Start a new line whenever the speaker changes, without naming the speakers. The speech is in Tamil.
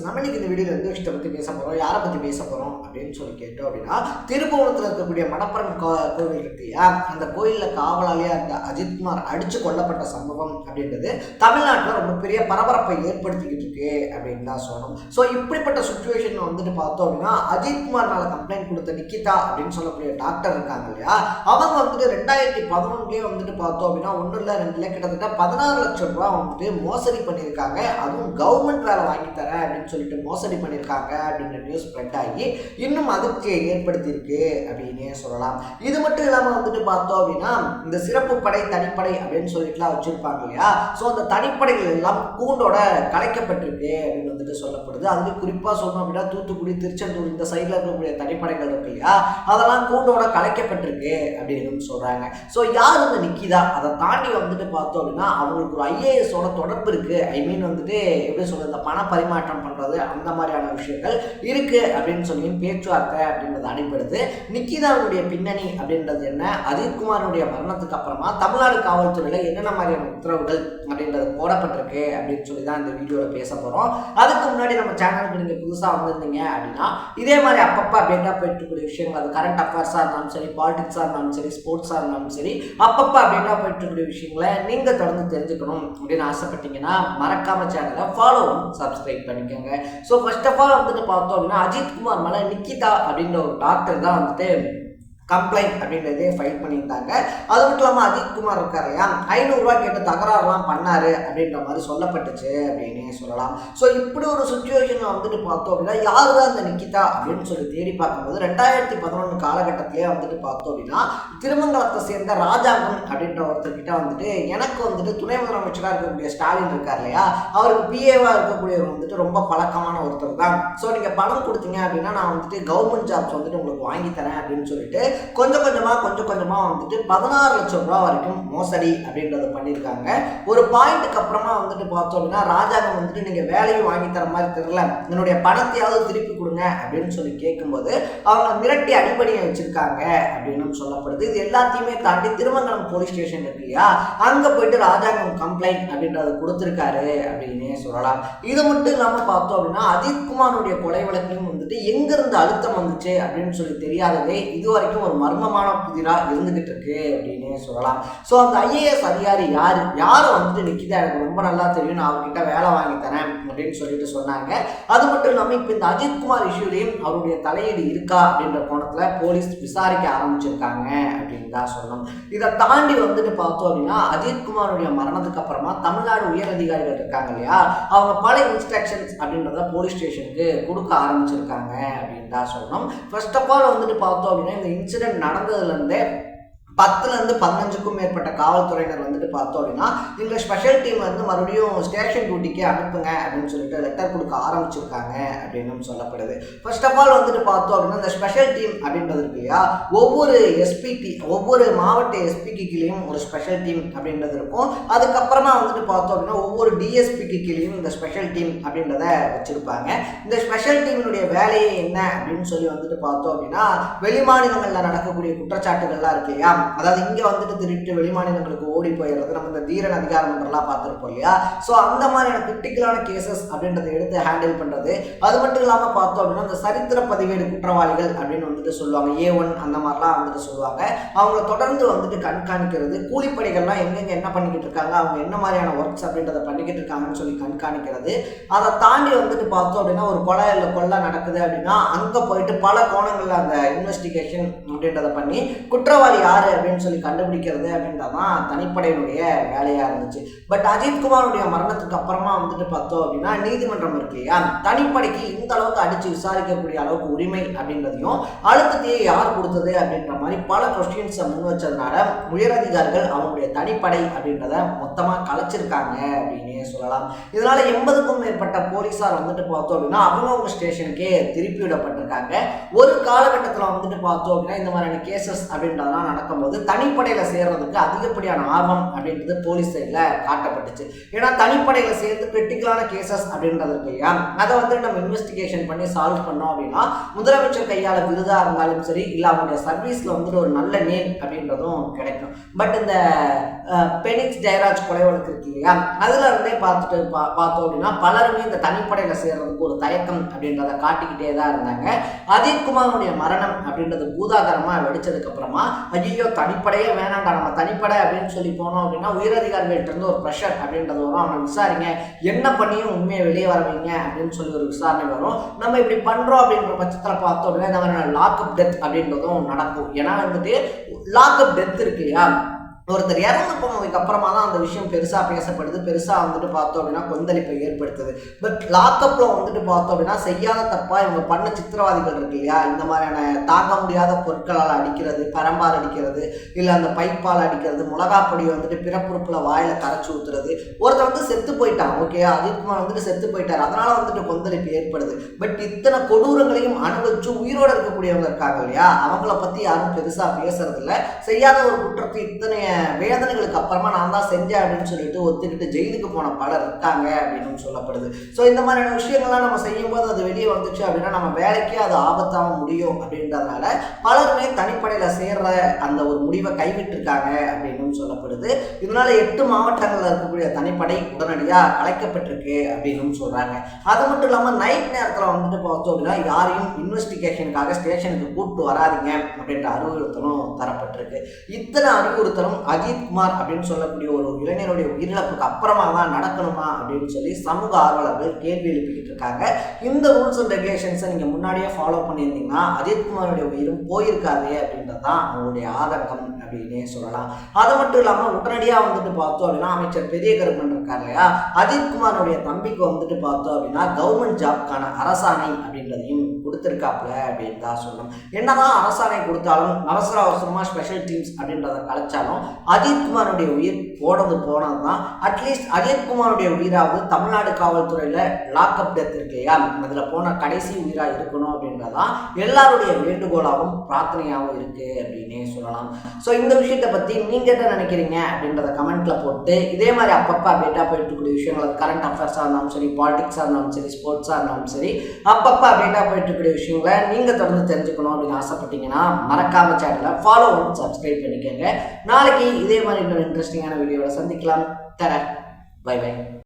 நம்ம இன்னைக்கு இந்த வீடியோவில் எந்த விஷயத்தை பற்றி பேச போகிறோம், யாரை பற்றி பேச போகிறோம் அப்படின்னு சொல்லி கேட்டோம் அப்படின்னா, திருப்புவனத்தில் இருக்கக்கூடிய மணப்பரன் கோவில் இருக்கியா, அந்த கோயிலில் காவலாளியாக இருந்த அஜித்குமார் அடித்து கொல்லப்பட்ட சம்பவம் அப்படின்றது தமிழ்நாட்டில் ரொம்ப பெரிய பரபரப்பை ஏற்படுத்திக்கிட்டு இருக்கு அப்படின்னு தான் சொல்லணும். ஸோ இப்படிப்பட்ட சுச்சுவேஷன் வந்துட்டு பார்த்தோம் அப்படின்னா, அஜித்குமார் மேலே கம்ப்ளைண்ட் கொடுத்த நிக்கிதா அப்படின்னு சொல்லக்கூடிய டாக்டர் இருக்காங்க இல்லையா, அவங்க வந்துட்டு 2011 வந்துட்டு பார்த்தோம் அப்படின்னா 1 இல்லை 2 இல்லை கிட்டத்தட்ட 16 லட்சம் ரூபா வந்துட்டு மோசடி பண்ணியிருக்காங்க. அதுவும் கவர்மெண்ட் வேலை வாங்கி தரேன் அப்படின்னு சொல்லிட்டு மோசடி பண்ணியிருக்காங்க அப்படின்ற நியூஸ் ஸ்ப்ரெட் ஆகி இன்னும் அதிர்ச்சியை ஏற்படுத்தியிருக்கு அப்படின்னே சொல்லலாம். இது மட்டும் இல்லாமல் வந்துட்டு பார்த்தோம் அப்படின்னா, இந்த சிறப்பு படை தனிப்படை அப்படின்னு சொல்லிட்டுலாம் வச்சிருப்பாங்க இல்லையா, ஸோ அந்த தனிப்படைகள் எல்லாம் கூண்டோட கலைக்கப்பட்டிருக்கு அப்படின்னு வந்துட்டு சொல்லப்படுது. அதுக்கு குறிப்பாக சொல்லணும் அப்படின்னா தூத்துக்குடி, திருச்செந்தூர் இந்த சைடில் இருக்கக்கூடிய தனிப்படைகள் இருக்கு இல்லையா, அதெல்லாம் கூண்டோட கலைக்கப்பட்டிருக்கு அப்படின்னு சொல்றாங்க. ஸோ யார் இந்த நிக்கிதா, அதை தாண்டி வந்துட்டு பார்த்தோம் அப்படின்னா அவங்களுக்கு ஒரு ஐஏஎஸோட தொடர்பு இருக்கு. ஐ மீன் வந்துட்டு எப்படி சொல்றது, இந்த பண பரிமாற்றம் பண்றது அந்த மாதிரியான விஷயங்கள் இருக்கு அப்படின்னு சொல்லி பேச்சுவார்த்தை அப்படின்றது அடிபடுது. நிக்கிதாவுடைய பின்னணி அப்படின்றது என்ன, அஜித்குமாருடைய மரணத்துக்கு அப்புறமா தமிழ்நாடு காவல்துறையில என்னென்ன மாதிரியான உத்தரவுகள் அப்படின்றது போடப்பட்டிருக்கு அப்படின்னு சொல்லி தான் இந்த வீடியோவில் பேச போறோம். அதுக்கு முன்னாடி நம்ம சேனலுக்கு நீங்க புதுசாக வந்திருந்தீங்க அப்படின்னா இதே மாதிரி அப்பப்போ அப்டேட்டாக போயிட்டு இருக்கக்கூடிய விஷயங்கள், அது கரண்ட் அஃபேர்ஸாக இருந்தாலும் சரி, பாலிடிக்ஸாக இருந்தாலும் சரி, ஸ்போர்ட்ஸாக இருந்தாலும் சரி, அப்பப்போ அப்டேட்டாக போயிட்டு இருக்கக்கூடிய விஷயங்களை நீங்க தொடர்ந்து தெரிஞ்சுக்கணும் அப்படின்னு ஆசைப்பட்டீங்கன்னா மறக்காம சேனலை ஃபாலோ சப்ஸ்கிரைப் பண்ணிக்கோங்க. ஸோ ஃபர்ஸ்ட் ஆஃப் ஆல் வந்துட்டு பார்த்தோம் அப்படின்னா அஜித்குமார் மேலே நிக்கிதா அப்படின்ற ஒரு டாக்டர் தான் வந்துட்டு கம்ப்ளைண்ட் அப்படின்றதே ஃபைல் பண்ணியிருந்தாங்க. அது மட்டும் இல்லாமல் அஜித்குமார் இருக்கார் இல்லையா, 500 ரூபா கேட்டு தகராறுலாம் பண்ணாரு அப்படின்ற மாதிரி சொல்லப்பட்டுச்சு அப்படின்னே சொல்லலாம். ஸோ இப்படி ஒரு சுச்சுவேஷனில் வந்துட்டு பார்த்தோம் அப்படின்னா யாரு தான் இந்த நிக்கிதா அப்படின்னு சொல்லி தேடி பார்க்கும்போது 2011 காலகட்டத்திலே வந்துட்டு பார்த்தோம் அப்படின்னா திருமங்கலத்தை சேர்ந்த ராஜாங்கம் அப்படின்ற ஒருத்தர்கிட்ட வந்துட்டு எனக்கு வந்துட்டு துணை முதலமைச்சராக இருக்கக்கூடிய ஸ்டாலின் இருக்கார் இல்லையா, அவருக்கு பிஏவா இருக்கக்கூடியவர் வந்துட்டு ரொம்ப பழக்கமான ஒருத்தர் தான். ஸோ நீங்கள் பணம் கொடுத்தீங்க அப்படின்னா நான் வந்துட்டு கவர்மெண்ட் ஜாப்ஸ் வந்துட்டு உங்களுக்கு வாங்கி தரேன் அப்படின்னு சொல்லிட்டு கொஞ்சம் கொஞ்சமா வந்துட்டு 16 லட்சம் ரூபாய் வரைக்கும் மோசடி அப்படின்றத பண்ணியிருக்காங்க. ஒரு பாயிண்ட்டுக்கு அப்புறமா வந்துட்டு பார்த்தோம் அப்படின்னா ராஜாங்கம் வந்துட்டு நீங்க வேலையும் வாங்கி தர மாதிரி தெரியல, என்னுடைய பணத்தையாவது திருப்பி கொடுங்க அப்படின்னு சொல்லி கேட்கும்போது அவங்க மிரட்டி அடிப்படையை வச்சிருக்காங்க அப்படின்னு சொல்லப்படுது. இது எல்லாத்தையுமே தாண்டி திருமங்கலம் போலீஸ் ஸ்டேஷன் இருக்கு இல்லையா, அங்க போயிட்டு ராஜாங்கம் கம்ப்ளைண்ட் அப்படின்றத கொடுத்திருக்காரு அப்படின்னே சொல்லலாம். இது மட்டும் இல்லாம பார்த்தோம் அப்படின்னா அஜித்குமாருடைய கொலை வழக்கையும் வந்துட்டு எங்கிருந்து அழுத்தம் வந்துச்சு அப்படின்னு சொல்லி தெரியாததே இது வரைக்கும் ஒரு மர்மமான புதிரா இருந்துகிட்டு இருக்கு அப்படின்னு சொல்லலாம். ஸோ அந்த ஐஏஎஸ் அதிகாரி யாரை வந்துட்டு நிக்கிதா எனக்கு ரொம்ப நல்லா தெரியும், நான் அவர்கிட்ட வேலை வாங்கி தரேன் அப்படின்னு சொல்லிட்டு சொன்னாங்க. அது மட்டும் இல்லாமல் இப்போ இந்த அஜித்குமார் இஷ்யூலையும் அவருடைய தலையீடு இருக்கா அப்படின்ற கோணத்தில் போலீஸ் விசாரிக்க ஆரம்பிச்சிருக்காங்க அப்படின்னு தான் சொல்லணும். இதை தாண்டி வந்துட்டு பார்த்தோம் அப்படின்னா அஜித்குமாருடைய மரணத்துக்கு அப்புறமா தமிழ்நாடு உயர் அதிகாரிகள் இருக்காங்க இல்லையா, அவங்க பல இன்ஸ்ட்ரக்ஷன்ஸ் அப்படின்றத போலீஸ் ஸ்டேஷனுக்கு கொடுக்க ஆரம்பிச்சிருக்காங்க அப்படின்னு தான் சொல்லணும். ஃபர்ஸ்ட் ஆஃப் ஆல் வந்துட்டு பார்த்தோம் அப்படின்னா இந்த இன்சிடென்ட் நடந்ததுலேருந்தே 10லேருந்து 15க்கும் மேற்பட்ட காவல்துறையினர் வந்துட்டு பார்த்தோம் அப்படின்னா இந்த ஸ்பெஷல் டீம் வந்து மறுபடியும் ஸ்டேஷன் டியூட்டிக்கு அனுப்புங்க அப்படின்னு சொல்லிட்டு லெட்டர் கொடுக்க ஆரம்பிச்சிருக்காங்க அப்படின்னு சொல்லப்படுது. ஃபர்ஸ்ட் ஆஃப் ஆல் வந்துட்டு பார்த்தோம் அப்படின்னா இந்த ஸ்பெஷல் டீம் அப்படின்றது இருக்கு இல்லையா, ஒவ்வொரு மாவட்ட எஸ்பிக்கு கீழேயும் ஒரு ஸ்பெஷல் டீம் அப்படின்றது இருக்கும். அதுக்கப்புறமா வந்துட்டு பார்த்தோம் அப்படின்னா ஒவ்வொரு டிஎஸ்பிக்கு கீழேயும் இந்த ஸ்பெஷல் டீம் அப்படின்றத வச்சிருப்பாங்க. இந்த ஸ்பெஷல் டீமினுடைய வேலையே என்ன அப்படின்னு சொல்லி வந்துட்டு பார்த்தோம் அப்படின்னா வெளிமாநிலங்களில் நடக்கக்கூடிய குற்றச்சாட்டுகள்லாம் இருக்கு இல்லையா, அதாவது இங்க வந்துட்டு திருட்டு வெளிமாநிலங்களுக்கு ஓடி போயிடுறது, நம்ம இந்த தீரன் அதிகாரம் எல்லாம் பார்த்துருப்போம் இல்லையா, ஸோ அந்த மாதிரியான கிரிட்டிக்கலான கேசஸ் அப்படின்றத எடுத்து ஹேண்டில் பண்றது. அது மட்டும் இல்லாமல் பார்த்தோம் அப்படின்னா இந்த சரித்திர பதிவேடு குற்றவாளிகள் அப்படின்னு வந்துட்டு சொல்லுவாங்க, A1 அந்த மாதிரிலாம் வந்துட்டு சொல்லுவாங்க. அவங்கள தொடர்ந்து வந்துட்டு கண்காணிக்கிறது, கூலிப்படைகள்லாம் எங்கெங்க என்ன பண்ணிக்கிட்டு இருக்காங்க, அவங்க என்ன மாதிரியான ஒர்க்ஸ் அப்படின்றத பண்ணிக்கிட்டு இருக்காங்கன்னு சொல்லி கண்காணிக்கிறது. அதை தாண்டி வந்துட்டு பார்த்தோம் அப்படின்னா ஒரு கொலை நடக்குது அப்படின்னா அங்கே போயிட்டு பல கோணங்களில் அந்த இன்வெஸ்டிகேஷன் அப்படின்றத பண்ணி குற்றவாளி யாரு அப்படின்னு சொல்லி கண்டுபிடிக்கிறது அப்படின்றதான் தனிப்படையினுடைய வேலையா இருந்துச்சு. பட் அஜித்குமாருடைய மரணத்துக்கு அப்புறமா வந்துட்டு பார்த்தோம் அப்படின்னா நீதிமன்றம் இருக்கு இல்லையா, தனிப்படைக்கு இந்த அளவுக்கு அடிச்சு விசாரிக்கக்கூடிய அளவுக்கு உரிமை அப்படின்றதையும் அழுத்தத்தையே யார் கொடுத்தது அப்படின்ற மாதிரி பல கொஸ்டின்ஸை முன் வச்சதுனால உயரதிகாரிகள் அவங்களுடைய தனிப்படை அப்படின்றத மொத்தமா கலைச்சிருக்காங்க அப்படின்னே அப்படின்னே சொல்லலாம். இதனால 80க்கும் மேற்பட்ட போலீஸார் வந்துட்டு பார்த்தோம் அப்படின்னா அவங்க ஸ்டேஷனுக்கே திருப்பி விடப்பட்டிருக்காங்க. ஒரு காலகட்டத்தில் வந்துட்டு பார்த்தோம் அப்படின்னா இந்த மாதிரியான கேசஸ் அப்படின்றதெல்லாம் நடக்கும்போது தனிப்படையில சேர்றதுக்கு அதிகப்படியான ஆர்வம் அப்படின்றது போலீஸ் சைட்ல காட்டப்பட்டுச்சு. ஏன்னா தனிப்படையில சேர்ந்து கிரிட்டிக்கலான கேசஸ் அப்படின்றது இருக்கு இல்லையா, அதை வந்துட்டு நம்ம இன்வெஸ்டிகேஷன் பண்ணி சால்வ் பண்ணோம் அப்படின்னா முதலமைச்சர் கையாள விருதா இருந்தாலும் சரி, இல்ல அவங்களுடைய சர்வீஸ்ல வந்துட்டு ஒரு நல்ல நேம் அப்படின்றதும் கிடைக்கும். பட் இந்த பெனிக்ஸ் ஜெயராஜ் கொலை வழக்கு இருக்கு இல்லையா, அதுல இருந்தே பார்த்தோம் அப்படின்னா பலருமே இந்த தனிப்படையில சேர்றதுக்கு ஒரு தயக்கம் அப்படின்றத காட்டிக்கிட்டே தான் இருந்தாங்க. அஜித்குமாருடைய மரணம் அப்படின்றது பூதாகரமா வெடிச்சதுக்கு அப்புறமா ஐயோ தனிப்படையே வேணாண்டா, நம்ம தனிப்படை அப்படின்னு சொல்லி போனோம் அப்படின்னா உயரதிகாரிகள்ட்ட இருந்து ஒரு ப்ரெஷர் அப்படின்றது வரும். அவனை விசாரிங்க, என்ன பண்ணியும் உண்மையை வெளியே வரவீங்க அப்படின்னு சொல்லி ஒரு விசாரணை வரும். நம்ம இப்படி பண்றோம் அப்படின்ற பட்சத்தில் பார்த்தோம் அப்படின்னா இந்த மாதிரி லாக்அப் டெத் அப்படின்றதும் நடக்கும். ஏன்னா வந்துட்டு லாக்அப் டெத் இருக்கு இல்லையா, ஒருத்தர் இறந்து போனதுக்கு அப்புறமா தான் அந்த விஷயம் பெருசாக பேசப்படுது, பெருசாக வந்துட்டு பார்த்தோம் அப்படின்னா கொந்தளிப்பை ஏற்படுத்துது. பட் லாக்அப்ல வந்துட்டு பார்த்தோம் அப்படின்னா செய்யாத தப்பா இவங்க பண்ண சித்திரவாதிகள் இருக்கு இல்லையா, இந்த மாதிரியான தாங்க முடியாத பொருட்களால் அடிக்கிறது, பரம்பால் அடிக்கிறது, இல்லை அந்த பைப்பால் அடிக்கிறது, மிளகாப்பொடி வந்துட்டு பிறப்புறுப்புல வாயில கரைச்சி ஊத்துறது. ஒருத்தர் வந்து செத்து போயிட்டான், ஓகே அஜித்குமார் வந்துட்டு செத்து போயிட்டார், அதனால வந்துட்டு கொந்தளிப்பு ஏற்படுது. பட் இத்தனை கொடூரங்களையும் அனுபவிச்சு உயிரோடு இருக்கக்கூடியவங்க இருக்காங்க இல்லையா, அவங்கள பத்தி யாரும் பெருசா பேசுறது இல்லை. செய்யாத ஒரு குற்றத்தை இத்தனை வேதனைகளுக்கு அப்புறமா நான் தான் செஞ்சேன் அப்படின்னு சொல்லிட்டு ஒத்துக்கிட்டு ஜெயிலுக்கு போன பலர் இருக்காங்க அப்படின்னு சொல்லப்படுது. ஸோ இந்த மாதிரியான விஷயங்கள்லாம் நம்ம செய்யும் போது அது வெளியே வந்துச்சு அப்படின்னா நம்ம வேலைக்கே அது ஆபத்தாக முடியும் அப்படின்றதுனால பலருமே தனிப்படையில் சேர்ற அந்த ஒரு முடிவை கைவிட்டிருக்காங்க அப்படின்னு சொல்லப்படுது. இதனால 8 மாவட்டங்களில் இருக்கக்கூடிய தனிப்படை உடனடியாக கலைக்கப்பட்டிருக்கு அப்படின்னு சொல்றாங்க. அது மட்டும் இல்லாமல் நைட் நேரத்தில் வந்துட்டு பார்த்தோம் அப்படின்னா யாரையும் இன்வெஸ்டிகேஷனுக்காக ஸ்டேஷனுக்கு கூப்பிட்டு வராதிங்க அப்படின்ற அறிவுறுத்தலும் தரப்பட்டிருக்கு. இத்தனை அறிவுறுத்தலும் அஜித்குமார் அப்படின்னு சொல்லக்கூடிய ஒரு இளைஞருடைய உயிரிழப்புக்கு அப்புறமா தான் நடக்கணுமா அப்படின்னு சொல்லி சமூக ஆர்வலர்கள் கேள்வி எழுப்பிக்கிட்டு இருக்காங்க. இந்த ரூல்ஸ் அண்ட் ரெகுலேஷன்ஸை நீங்க முன்னாடியே ஃபாலோ பண்ணியிருந்தீங்கன்னா அஜித்குமாருடைய உயிரும் போயிருக்காது அப்படின்றது தான் அவங்களுடைய ஆதங்கம் அப்படின்னே சொல்லலாம். அது மட்டும் இல்லாமல் உடனடியாக வந்துட்டு பார்த்தோம் அப்படின்னா அமைச்சர் பெரிய கருப்பன் இருக்கார் இல்லையா, அஜித்குமாருடைய தம்பிக்கு வந்துட்டு பார்த்தோம் அப்படின்னா கவர்மெண்ட் ஜாப்கான அரசாணை அப்படின்றதையும் கொடுத்துருக்காப்புல அப்படின்னு தான் சொல்லணும். என்னதான் அரசாணை கொடுத்தாலும் அவசரமா ஸ்பெஷல் டீம்ஸ் அப்படின்றத கலைச்சாலும் அஜித்குமாருடைய உயிர் போனது தான். அட்லீஸ்ட் அஜித்குமாருடைய உயிராவது தமிழ்நாடு காவல்துறையில லாக்அப் டெத் இருக்கு இல்லையா, அதுல போன கடைசி உயிரா இருக்கணும் அப்படின்றதான் எல்லாருடைய வேண்டுகோளாகவும் பிரார்த்தனையாகவும் இருக்கு அப்படின்னே சொல்லலாம். ஸோ இந்த விஷயத்தை பத்தி நீங்க என்ன நினைக்கிறீங்க அப்படின்றத கமெண்ட்ல போட்டு இதே மாதிரி அப்பப்போ அப்டேட்டா போயிட்டு இருக்கக்கூடிய விஷயங்கள் கரண்ட் அஃபேர்ஸா இருந்தாலும் சரி, பாலிடிக்ஸா இருந்தாலும் சரி, ஸ்போர்ட்ஸா இருந்தாலும் சரி, அப்பப்போ அப்டேட்டா போயிட்டு இருக்கக்கூடிய விஷயங்களை நீங்க தொடர்ந்து தெரிஞ்சுக்கணும் அப்படின்னு ஆசைப்பட்டீங்கன்னா மறக்காம சேனலை ஃபாலோ பண்ணி சப்ஸ்கிரைப் பண்ணிக்கோங்க. நாளைக்கு இதே மாதிரி இன்னொரு இன்ட்ரெஸ்டிங்கான வீடியோவை சந்திக்கலாம். Bye by.